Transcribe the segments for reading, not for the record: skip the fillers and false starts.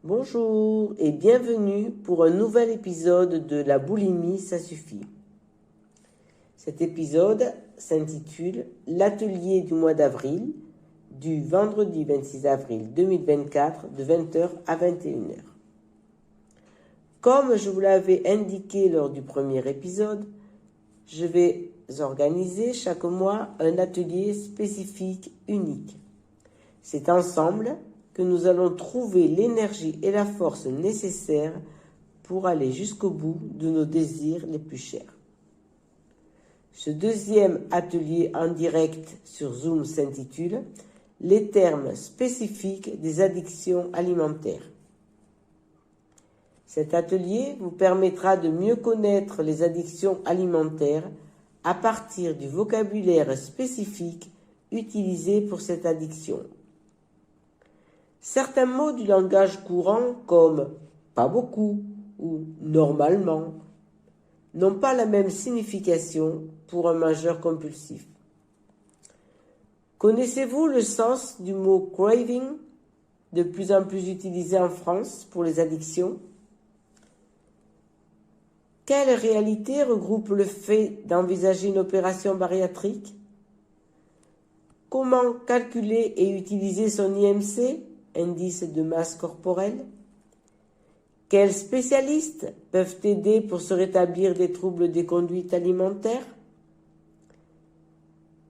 Bonjour et bienvenue pour un nouvel épisode de La boulimie, ça suffit. Cet épisode s'intitule L'atelier du mois d'avril, du vendredi 26 avril 2024 de 20h à 21h. Comme je vous l'avais indiqué lors du premier épisode, je vais organiser chaque mois un atelier spécifique unique. C'est ensemble que nous allons trouver l'énergie et la force nécessaires pour aller jusqu'au bout de nos désirs les plus chers. Ce deuxième atelier en direct sur Zoom s'intitule « Les termes spécifiques des addictions alimentaires ». Cet atelier vous permettra de mieux connaître les addictions alimentaires à partir du vocabulaire spécifique utilisé pour cette addiction. Certains mots du langage courant comme « pas beaucoup » ou « normalement » n'ont pas la même signification pour un mangeur compulsif. Connaissez-vous le sens du mot « craving » de plus en plus utilisé en France pour les addictions? Quelle réalité regroupe le fait d'envisager une opération bariatrique? Comment calculer et utiliser son IMC, indice de masse corporelle? Quels spécialistes peuvent aider pour se rétablir des troubles des conduites alimentaires?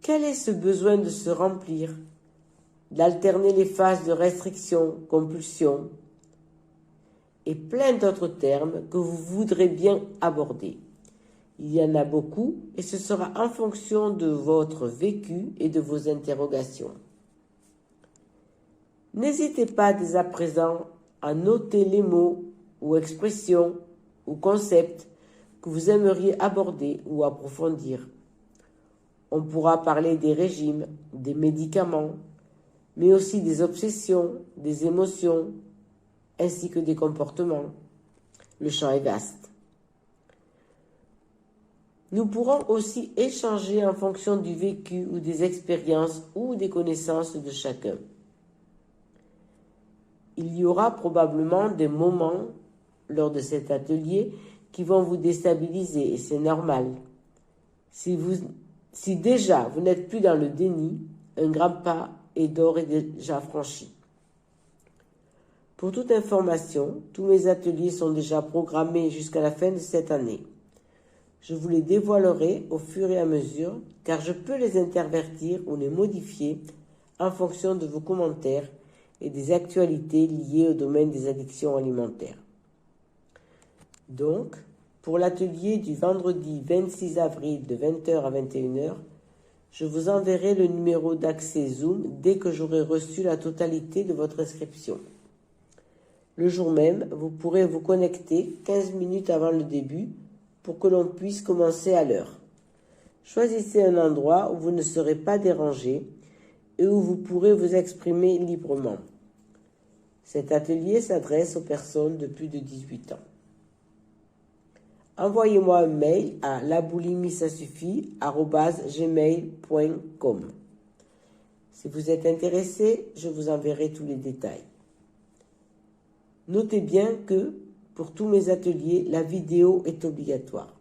Quel est ce besoin de se remplir, d'alterner les phases de restriction, compulsion, et plein d'autres termes que vous voudrez bien aborder? Il y en a beaucoup et ce sera en fonction de votre vécu et de vos interrogations. N'hésitez pas dès à présent à noter les mots ou expressions ou concepts que vous aimeriez aborder ou approfondir. On pourra parler des régimes, des médicaments, mais aussi des obsessions, des émotions, ainsi que des comportements. Le champ est vaste. Nous pourrons aussi échanger en fonction du vécu ou des expériences ou des connaissances de chacun. Il y aura probablement des moments lors de cet atelier qui vont vous déstabiliser et c'est normal. Si déjà vous n'êtes plus dans le déni, un grand pas est d'ores et déjà franchi. Pour toute information, tous mes ateliers sont déjà programmés jusqu'à la fin de cette année. Je vous les dévoilerai au fur et à mesure car je peux les intervertir ou les modifier en fonction de vos commentaires et des actualités liées au domaine des addictions alimentaires. Donc, pour l'atelier du vendredi 26 avril de 20h à 21h, je vous enverrai le numéro d'accès Zoom dès que j'aurai reçu la totalité de votre inscription. Le jour même, vous pourrez vous connecter 15 minutes avant le début pour que l'on puisse commencer à l'heure. Choisissez un endroit où vous ne serez pas dérangé et où vous pourrez vous exprimer librement. Cet atelier s'adresse aux personnes de plus de 18 ans. Envoyez-moi un mail à laboulimie-ça-suffit@gmail.com. Si vous êtes intéressé, je vous enverrai tous les détails. Notez bien que, pour tous mes ateliers, la vidéo est obligatoire.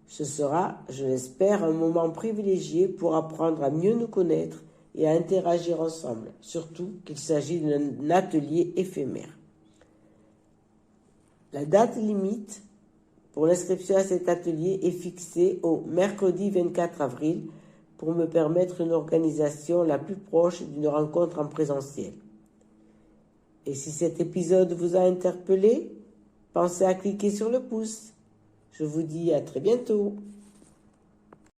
Ce sera, je l'espère, un moment privilégié pour apprendre à mieux nous connaître et à interagir ensemble, surtout qu'il s'agit d'un atelier éphémère. La date limite pour l'inscription à cet atelier est fixée au mercredi 24 avril pour me permettre une organisation la plus proche d'une rencontre en présentiel. Et si cet épisode vous a interpellé, pensez à cliquer sur le pouce. Je vous dis à très bientôt.